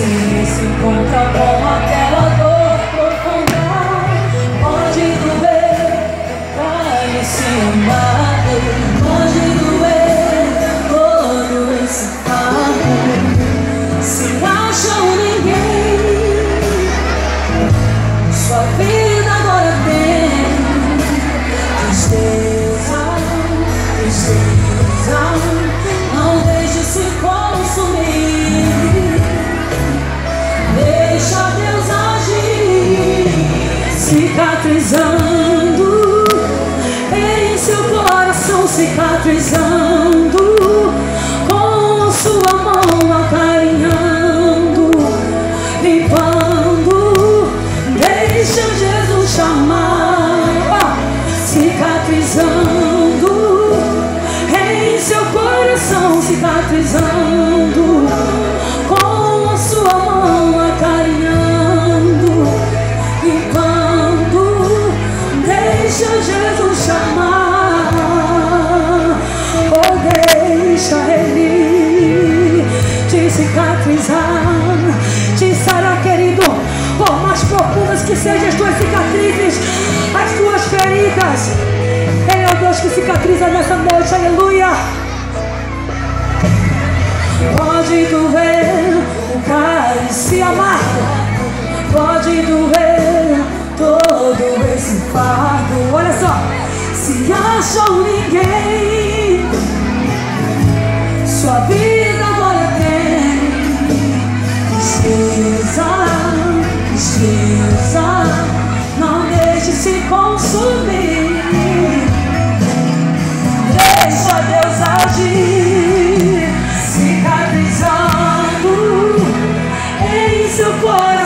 Se encontra com aquela dor profunda, pode doer, parece amado, pode doer todo esse fardo. Se acham ninguém, sua vida agora tem tristeza, tristeza. Não deixe se consumir, deixa Deus agir, cicatrizando em seu coração, cicatrizando com sua mão acarinhando, limpando. Deixa Jesus chamar, cicatrizando em seu coração, cicatrizando com a sua mão acarinhando, limpando. Deixa Jesus chamar, oh, deixa Ele te cicatrizar, te sarar, querido. Por mais profundas que sejam as tuas cicatrizes, as tuas feridas, Ele é o Deus que cicatriza nessa noite, aleluia. Pode doer o cálice amargo, pode doer todo esse fardo. Olha só, se acham ninguém, sua vida agora tem tristeza, tristeza. Não deixe se consumir, deixa Deus agir, cicatrizando em seu coração.